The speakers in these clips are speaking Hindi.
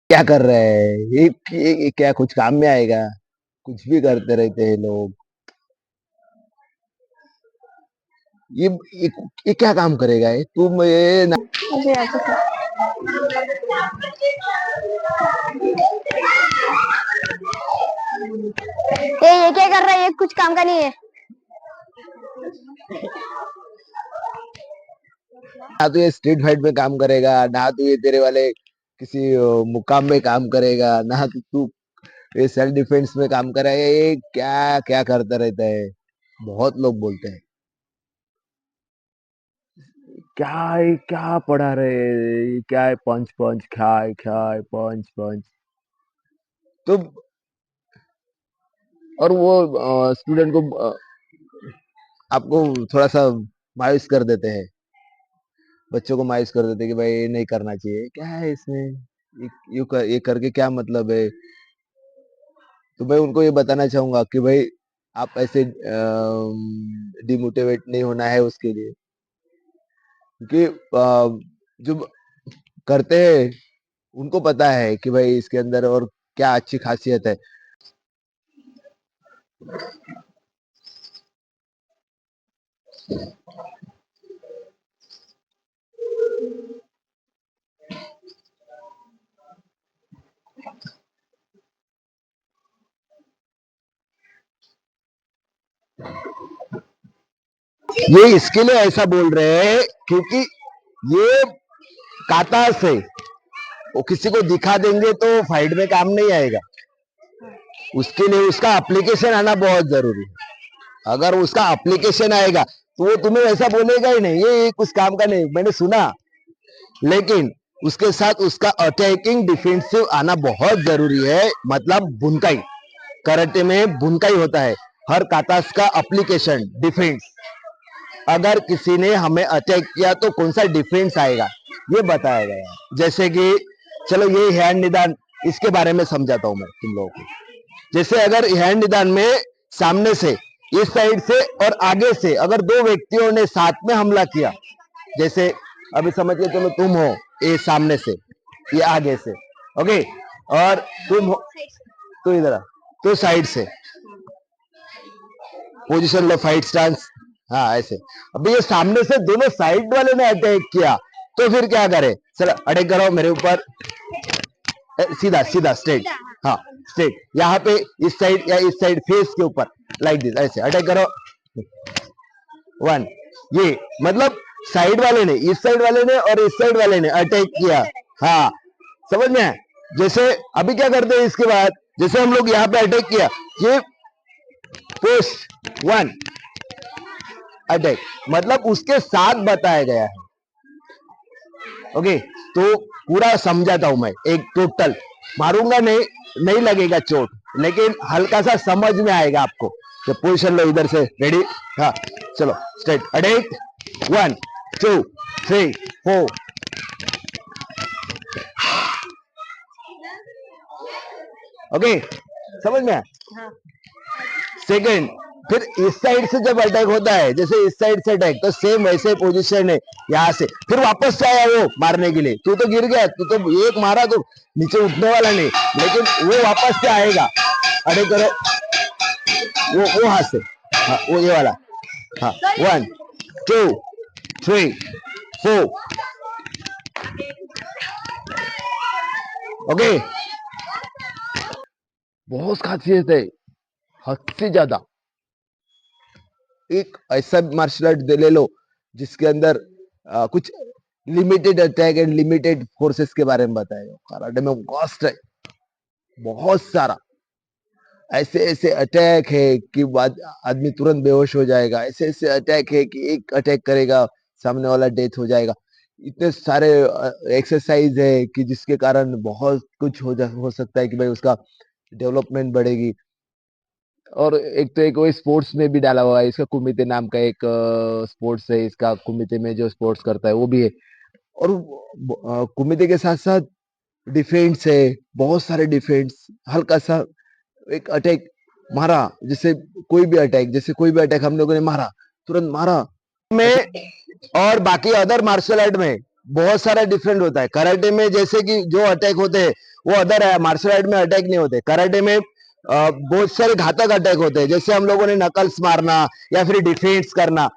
क्या कर रहे हैं ये क्या कुछ काम में आएगा? कुछ भी करते रहते हैं लोग। ये ये, ये क्या काम करेगा? ये तुम ये ना, मुझे ऐसे ये क्या कर रहा है? ये कुछ काम का नहीं है। ना तो ये स्ट्रीट फाइट में काम करेगा, ना तो ये तेरे वाले किसी मुकाम में काम करेगा, ना तो तू ये सेल्फ डिफेंस में काम करेगा। ये क्या क्या करता रहता है? बहुत लोग बोलते हैं क्या पढ़ा रहे हैं? ये क्या है? पंच पंच खाए खाए पंच पंच। तो और वो स्टूडेंट को आपको थोड़ा सा मायूस कर देते हैं, बच्चों को मायूस कर देते हैं कि भाई ये नहीं करना चाहिए। क्या है इसमें? ये करके क्या मतलब है? तो मैं उनको ये बताना चाहूंगा कि भाई आप ऐसे डिमोटिवेट नहीं होना है उसके लिए, क्योंकि जो करते हैं उनको पता है कि भाई इसके अंदर और क्या अच्छी खासियत है। ये इसके लिए ऐसा बोल रहे हैं क्योंकि ये काता से वो किसी को दिखा देंगे तो फाइट में काम नहीं आएगा। उसके लिए उसका एप्लीकेशन आना बहुत जरूरी है। अगर उसका एप्लीकेशन आएगा तो वो तुम्हें वैसा बोलेगा ही नहीं, ये कुछ काम का नहीं, मैंने सुना। लेकिन उसके साथ उसका अटैकिंग डिफेंसिव आना बहुत जरूरी है। मतलब बुनकाई, कराटे में बुनकाई होता है। हर कातास का एप्लीकेशन डिफेंस, अगर किसी ने हमें अटैक किया तो कौन सा डिफेंस आएगा ये बताया गया है। जैसे कि चलो ये हैंड निदान, इसके बारे में समझाता हूं मैं तुम लोगों को। जैसे अगर हैंड निदान में सामने से, इस साइड से और आगे से अगर दो व्यक्तियों ने साथ में हमला किया, जैसे अभी समझ के चलो तुम हो ये सामने से, ये आगे से, ओके, और तुम हो तो इधर तो साइड से, पोजीशन लो, फाइट स्टांस। हाँ ऐसे। अभी ये सामने से दोनों साइड वाले ने अटैक किया तो फिर क्या करे? चलो अटैक करो मेरे ऊपर, सीधा सीधा स्ट्रेट। हाँ स्ट्रेट, यहाँ पे इस साइड या इस साइड फेस के ऊपर, लाइक दिस, ऐसे अटैक करो। वन, ये मतलब साइड वाले ने, इस साइड वाले ने और इस साइड वाले ने अटैक किया। हाँ समझ में है? जैसे अभी क्या करते हैं इसके बाद, जैसे हम लोग यहाँ पे अटैक किया, ये पोस्ट वन अटैक, मतलब उसके साथ बताया गया है। ओके, तो पूरा समझाता हूं मैं, एक टोटल मारूंगा नहीं, नहीं लगेगा चोट, लेकिन हल्का सा समझ में आएगा आपको। तो पोजिशन लो इधर से, रेडी? हाँ चलो स्ट्रेट अटैक, 1 2 3 4। ओके, समझ में? सेकंड, फिर इस साइड से जब अटैक होता है, जैसे इस साइड से अटैक, तो सेम वैसे पोजीशन है यहाँ से, फिर वापस से आया वो मारने के लिए, तू तो गिर गया, तू तो एक मारा तो नीचे उठने वाला नहीं, लेकिन वो वापस से आएगा। अटैक करो, वो हाथ से, हाँ वो ये वाला, हाँ 1 2 3 4। ओके, बहुत खासियत है, हद से ज्यादा। एक ऐसा मार्शल आर्ट ले लो जिसके अंदर कुछ limited attack and limited forces के बारे में बताएगा। कराटे में कॉस्ट है बहुत सारा, ऐसे ऐसे अटैक है कि बाद आदमी तुरंत बेहोश हो जाएगा, ऐसे ऐसे अटैक है कि एक अटैक करेगा सामने वाला डेथ हो जाएगा। इतने सारे एक्सरसाइज है कि जिसके कारण बहुत कुछ हो सकता है कि भाई उसका डेवलपमेंट बढ़ेगी। और एक तो एक वो स्पोर्ट्स में भी डाला हुआ है, इसका कुमिते नाम का एक स्पोर्ट्स है, इसका कुमिते में जो स्पोर्ट्स करता है वो भी है। और कुमिते के साथ साथ डिफेंस है, बहुत सारे डिफेंस। हल्का सा एक अटैक मारा, जैसे कोई भी अटैक, जैसे कोई भी अटैक हम लोगों ने मारा, तुरंत मारा में। और बाकी अदर मार्शल आर्ट में बहुत सारा डिफरेंट होता है। कराटे में जैसे कि जो अटैक होते हैं वो अदर है, मार्शल आर्ट में अटैक नहीं होते। कराटे में बहुत सारे घातक अटैक होते हैं, जैसे हम लोगों ने नकल्स मारना या फिर डिफेंस करना,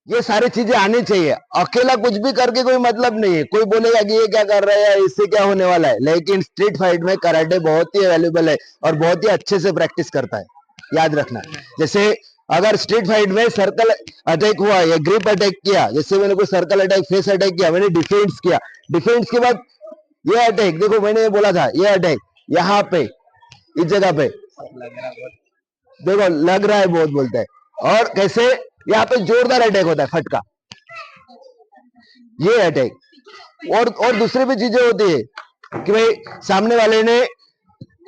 ये सारी चीजें आनी चाहिए। अकेला कुछ भी करके कोई मतलब नहीं है। कोई बोलेगा कि ये क्या कर रहा है या इससे क्या होने वाला है, लेकिन स्ट्रीट फाइट में कराटे बहुत ही वैल्यूबल है और बहुत ही अच्छे से प्रैक्टिस करता है, याद रखना। जैसे अगर स्ट्रीट फाइट में सर्कल अटैक हुआ या ग्रिप अटैक किया, जैसे मैंने कोई सर्कल अटैक, फेस अटैक किया, मैंने डिफेंस किया, डिफेंस के बाद ये अटैक, देखो मैंने बोला था ये अटैक यहाँ पे इस जगह पे, देखो लग रहा है बहुत, बोलता है। और कैसे यहाँ पे जोरदार अटैक होता है, फटका, ये अटैक। और दूसरी भी चीजें होती है कि भाई सामने वाले ने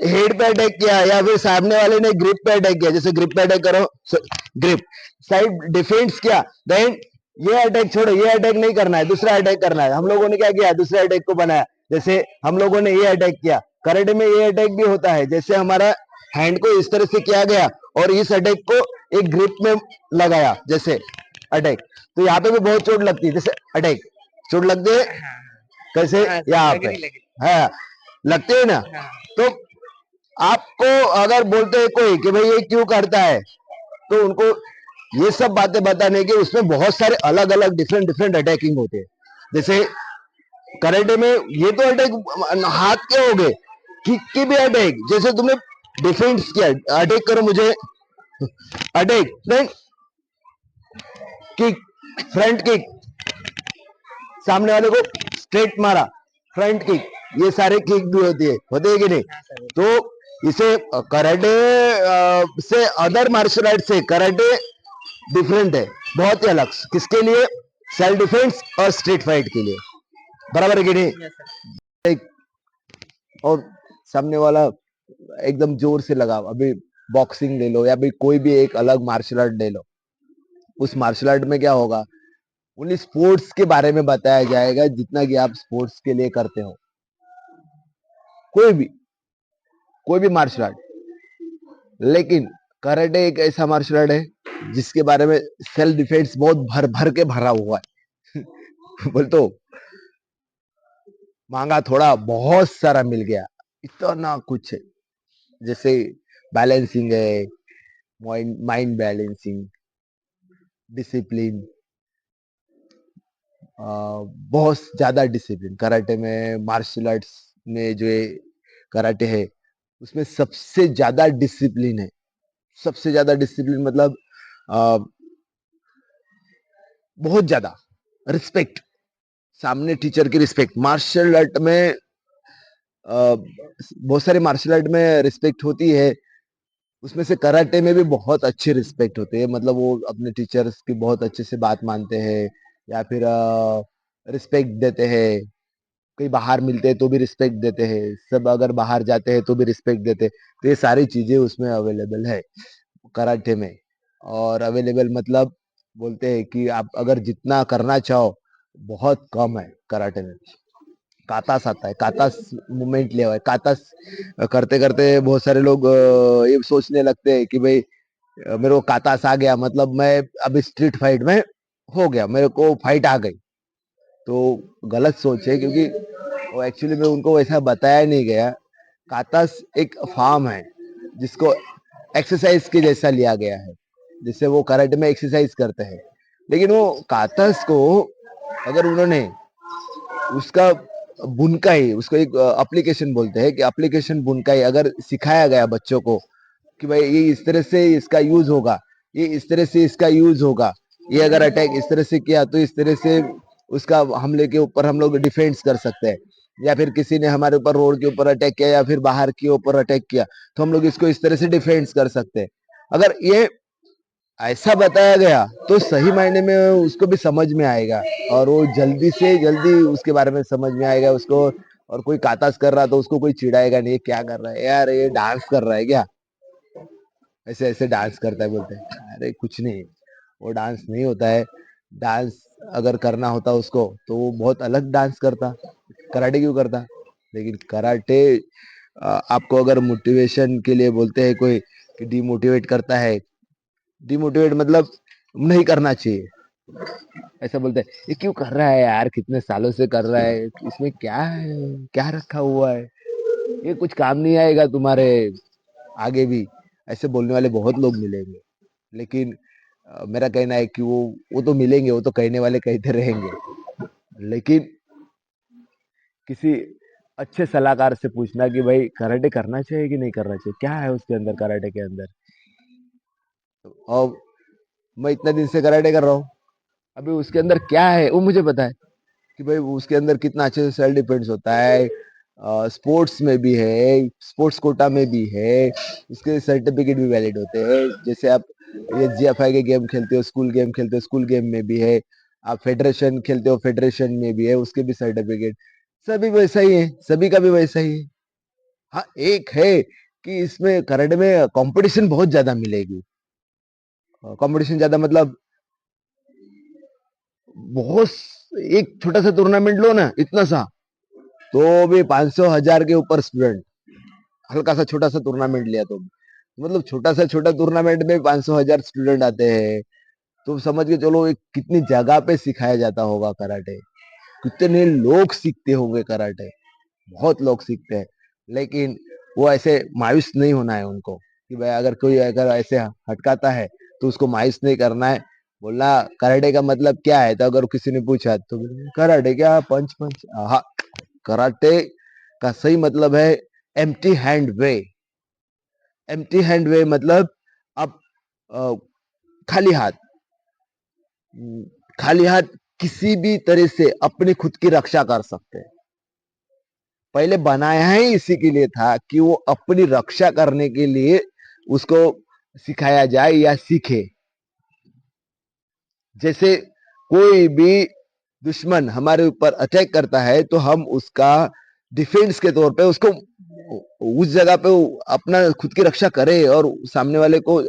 हेड पे अटैक किया या फिर सामने वाले ने ग्रिप पे अटैक किया, जैसे ग्रिप पे अटैक करो, ग्रिप साइड डिफेंस किया, देन ये अटैक छोड़ो, ये अटैक नहीं करना है, दूसरा अटैक करना है। हम लोगों ने क्या किया, दूसरे अटैक को बनाया, जैसे हम लोगों ने ये अटैक किया। कराटे में ये अटैक भी होता है, जैसे हमारा हैंड को इस तरह से किया गया और इस अटैक को एक ग्रिप में लगाया, जैसे अटैक, तो यहाँ पे भी बहुत चोट लगती है, जैसे अटैक चोट लगती है कैसे, यहाँ पे है लगते है ना। तो आपको अगर बोलते हैं कोई कि भाई ये क्यों करता है, तो उनको ये सब बातें बताने की, उसमें बहुत सारे अलग अलग डिफरेंट डिफरेंट अटैकिंग होते हैं। जैसे कराटे में ये तो अटैक हाथ के हो गए, किक के भी अटैक, जैसे तुमने डिफेंस किया, अटैक करो मुझे, attack then kick, front kick, सामने वाले को स्ट्रेट मारा, फ्रंट किक, ये सारे किक भी होते हैं कि नहीं। तो इसे कराटे से, अदर मार्शल आर्ट से कराटे डिफरेंट है, बहुत ही अलग। किसके लिए, सेल्फ डिफेंस और स्ट्रीट फाइट के लिए, बराबर है कि नहीं। एक और सामने वाला एकदम जोर से लगा, अभी बॉक्सिंग ले लो या भी कोई भी एक अलग मार्शल आर्ट ले लो, उस मार्शल आर्ट में क्या होगा, उन्हीं स्पोर्ट्स के बारे में बताया जाएगा जितना कि आप स्पोर्ट्स के लिए करते हो। कोई भी मार्शल आर्ट, लेकिन कराटे एक ऐसा मार्शल आर्ट है जिसके बारे में सेल्फ डिफेंस बहुत भर भर के भरा हुआ है। बोल तो मांगा थोड़ा, बहुत सारा मिल गया, इतना कुछ है। जैसे बैलेंसिंग है, माइंड बैलेंसिंग, डिसिप्लिन, बहुत ज्यादा डिसिप्लिन कराटे में, मार्शल आर्ट्स में जो ये कराटे है उसमें सबसे ज्यादा डिसिप्लिन है। सबसे ज्यादा डिसिप्लिन मतलब आ, बहुत ज्यादा रिस्पेक्ट, सामने टीचर की रिस्पेक्ट। मार्शल आर्ट में बहुत सारे मार्शल आर्ट में रिस्पेक्ट होती है, उसमें से कराटे में भी बहुत अच्छी रिस्पेक्ट होती है। मतलब वो अपने टीचर्स की बहुत अच्छे से बात मानते हैं या फिर रिस्पेक्ट देते हैं। कहीं बाहर मिलते हैं तो भी रिस्पेक्ट देते हैं, सब अगर बाहर जाते हैं तो भी रिस्पेक्ट देते हैं। तो ये सारी चीजें उसमें अवेलेबल है कराटे में। और अवेलेबल मतलब बोलते हैं कि आप अगर जितना करना चाहो बहुत कम है कराटे में। कातास आता है, कातास मूवमेंट लिया हुआ है, कातास करते करते बहुत सारे लोग ये सोचने लगते हैं कि भाई मेरे को कातास आ गया मतलब मैं अभी स्ट्रीट फाइट में हो गया, मेरे को फाइट आ गई। तो गलत सोच है, क्योंकि वो एक्चुअली में उनको वैसा बताया नहीं गया। कातास एक फार्म है जिसको एक्सरसाइज के जैसा लिया गया है, जिससे वो कराटे में एक्सरसाइज करते हैं। लेकिन वो कातास को अगर उन्होंने उसका बुनकाई, उसको एक एप्लीकेशन बोलते हैं कि एप्लीकेशन बुनकाई अगर सिखाया गया बच्चों को कि भाई ये इस तरह से इसका यूज होगा, ये इस तरह से इसका यूज होगा, ये अगर अटैक इस तरह से किया तो इस तरह से उसका हमले के ऊपर हम लोग डिफेंस कर सकते हैं। या फिर किसी ने हमारे ऊपर रोड के ऊपर अटैक किया या फिर बाहर के ऊपर अटैक किया तो हम लोग इसको इस तरह से डिफेंस कर सकते हैं। अगर ये ऐसा बताया गया तो सही मायने में उसको भी समझ में आएगा और वो जल्दी से जल्दी उसके बारे में समझ में आएगा उसको। और कोई कातास कर रहा तो उसको कोई चिढ़ाएगा नहीं, ये क्या कर रहा है यार, ये डांस कर रहा है क्या, ऐसे ऐसे डांस करता है, बोलते हैं अरे कुछ नहीं, वो डांस नहीं होता है। डांस अगर करना होता उसको तो वो बहुत अलग डांस करता, कराटे क्यों करता। लेकिन कराटे आपको अगर मोटिवेशन के लिए बोलते हैं कोई कि डिमोटिवेट करता है, डिमोटिवेट मतलब नहीं करना चाहिए, ऐसा बोलते हैं ये क्यों कर रहा है यार, कितने सालों से कर रहा है, इसमें क्या है, क्या रखा हुआ है, ये कुछ काम नहीं आएगा तुम्हारे आगे भी। ऐसे बोलने वाले बहुत लोग मिलेंगे, लेकिन मेरा कहना है कि वो तो मिलेंगे, वो तो कहने वाले कहते रहेंगे, लेकिन किसी अच्छे सलाहकार से पूछना कि भाई कराटे करना चाहिए कि नहीं करना चाहिए, क्या है उसके अंदर, कराटे के अंदर। और मैं इतने दिन से कराटे कर रहा हूँ, अभी उसके अंदर क्या है वो मुझे पता है कि भाई उसके अंदर कितना अच्छे से सेल्फ डिफेंस होता है। स्पोर्ट्स में भी है, स्पोर्ट्स कोटा में भी है, उसके सर्टिफिकेट भी वैलिड होते हैं। जैसे आप ये जीएफआई के गेम खेलते हो, स्कूल गेम खेलते हो, स्कूल गेम में भी है। आप फेडरेशन खेलते हो, फेडरेशन में भी है, उसके भी सर्टिफिकेट। सभी वैसा ही है, सभी का भी वैसा ही है। हाँ, एक है कि इसमें कराटे में कंपटीशन बहुत ज्यादा मिलेगी। कंपटीशन ज्यादा मतलब बहुत, एक छोटा सा टूर्नामेंट लो ना, इतना सा, तो भी 500 1000 के ऊपर स्टूडेंट। हल्का सा छोटा सा टूर्नामेंट लिया तो मतलब छोटा सा छोटा टूर्नामेंट में 500 1000 स्टूडेंट आते हैं। तो समझ के चलो एक कितनी जगह पे सिखाया जाता होगा कराटे, कितने लोग सीखते होंगे कराटे। बहुत लोग सीखते हैं, लेकिन वो ऐसे मायूस नहीं होना है उनको कि भाई अगर कोई अगर ऐसे हटकाता है तो उसको मायूस नहीं करना है। बोलना कराटे का मतलब क्या है, तो अगर किसी ने पूछा तो कराटे क्या, पंच पंच। हाँ, कराटे का सही मतलब है एम्प्टी हैंड वे। एम्प्टी हैंड वे मतलब आप अ, खाली हाथ, खाली हाथ किसी भी तरह से अपनी खुद की रक्षा कर सकते हैं। पहले बनाया ही इसी के लिए था कि वो अपनी रक्षा करने के लिए उसको सिखाया जाए या सीखे। जैसे कोई भी दुश्मन हमारे ऊपर अटैक करता है तो हम उसका डिफेंस के तौर पे उसको उस जगह पे अपना खुद की रक्षा करे और सामने वाले को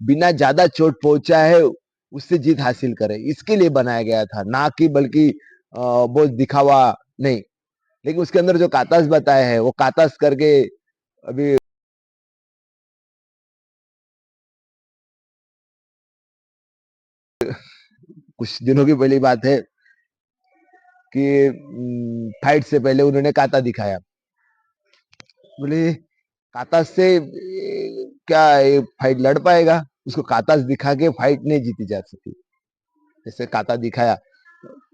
बिना ज्यादा चोट पहुंचाए उससे जीत हासिल करे, इसके लिए बनाया गया था, ना कि बल्कि बहुत दिखावा नहीं। लेकिन उसके अंदर जो कातास बताया है वो कातास करके अभी कुछ दिनों की पहली बात है कि फाइट से पहले उन्होंने काता दिखाया। बोले कातास से क्या ये फाइट लड़ पाएगा, उसको कातास दिखा के फाइट नहीं जीती जा सकती। जैसे काता दिखाया,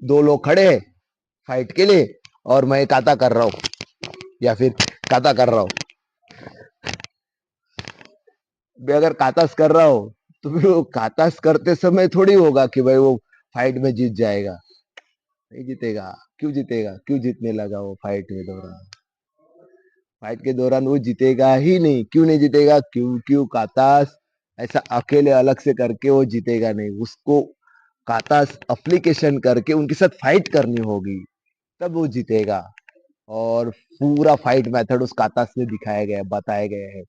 दो लोग खड़े हैं फाइट के लिए और मैं काता कर रहा हूँ या फिर काता कर रहा हूँ। मैं अगर कातास कर रहा हूँ तो फिर वो कातास करते समय थोड़ी होगा कि भाई वो फाइट में जीत जाएगा। नहीं जीतेगा। क्यों जीतेगा, क्यों जीतने लगा वो फाइट के दौरान? फाइट के दौरान वो जीतेगा ही नहीं। क्यों नहीं जीतेगा? क्यों कातास ऐसा अकेले अलग से करके वो जीतेगा नहीं। उसको कातास अप्लीकेशन करके उनके साथ फाइट करनी होगी, तब वो जीतेगा। और पूरा फाइट मेथड उस कातास में दिखाया गया है, बताया गया है।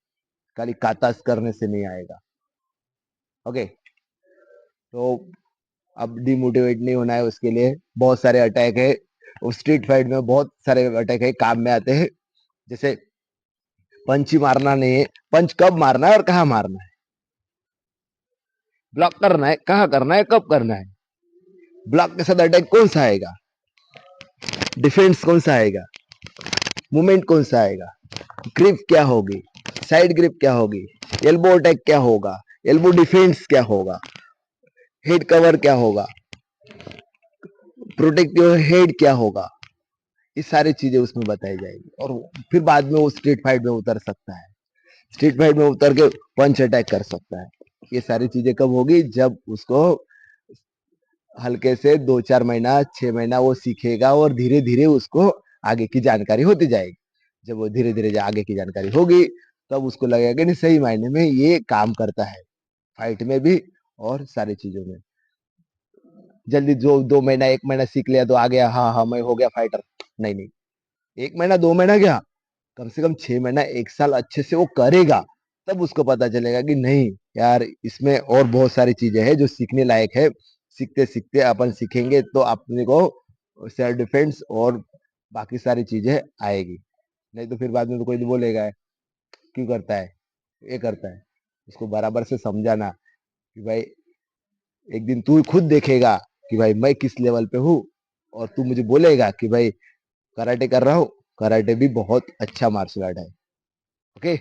खाली कातास करने से नहीं आएगा। ओके, तो अब डिमोटिवेट नहीं होना है उसके लिए। बहुत सारे अटैक है, स्ट्रीट फाइट में बहुत सारे अटैक है, काम में आते हैं। जैसे पंच ही मारना नहीं है, पंच कब मारना है और कहाँ मारना है, ब्लॉक करना है कहाँ करना है, कब करना है, ब्लॉक के साथ अटैक कौन सा आएगा, डिफेंस कौन सा आएगा, मूवमेंट कौन सा आएगा, ग्रिप क्या होगी, साइड ग्रिप क्या होगी, एल्बो अटैक क्या होगा, एल्बो डिफेंस क्या होगा, हेड कवर क्या होगा, प्रोटेक्टिव हेड क्या होगा। ये सारी चीजें उसमें बताई जाएगी और फिर बाद में वो स्ट्रीट फाइट में उतर सकता है। स्ट्रीट फाइट में उतर के पंच अटैक कर सकता है। ये सारी चीजें कब होगी? जब उसको हल्के से 2 4 महीना 6 महीना वो सीखेगा और धीरे धीरे उसको आगे की जानकारी होती जाएगी। जब वो धीरे धीरे आगे की जानकारी होगी तब उसको लगेगा कि नहीं सही मायने में ये काम करता है, फाइट में भी और सारी चीजों में। जल्दी जो 2 महीना 1 महीना सीख लिया तो आ गया, हाँ हाँ मैं हो गया फाइटर। नहीं नहीं, 1 महीना 2 महीना क्या, कम से कम 6 महीना 1 साल अच्छे से वो करेगा, तब उसको पता चलेगा कि नहीं यार इसमें और बहुत सारी चीजें हैं जो सीखने लायक है। सीखते सीखते अपन सीखेंगे तो अपने को सेल्फ डिफेंस और बाकी सारी चीजें आएगी। नहीं तो फिर बाद में तो कोई बोलेगा क्यों करता है, ये करता है। उसको बराबर से समझाना कि भाई एक दिन तू खुद देखेगा कि भाई मैं किस लेवल पे हूँ, और तू मुझे बोलेगा कि भाई कराटे कर रहा हूँ। कराटे भी बहुत अच्छा मार्शल आर्ट है। ओके,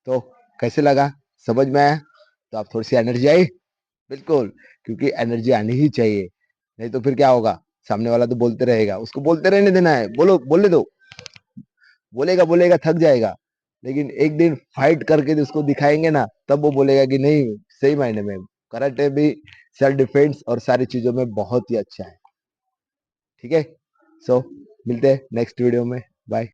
तो कैसे लगा, समझ में आया? तो आप थोड़ी सी एनर्जी आई? बिल्कुल, क्योंकि एनर्जी आनी ही चाहिए, नहीं तो फिर क्या होगा, सामने वाला तो बोलते रहेगा, उसको बोलते रहने देना है, बोलो, बोलने दो, बोलेगा बोलेगा थक जाएगा, लेकिन एक दिन फाइट करके उसको दिखाएंगे ना, तब वो बोलेगा कि नहीं, सही मायने में कराटे भी सेल्फ डिफेंस और सारी चीजों में बहुत ही अच्छा है। ठीक है, सो मिलते हैं नेक्स्ट वीडियो में, बाय।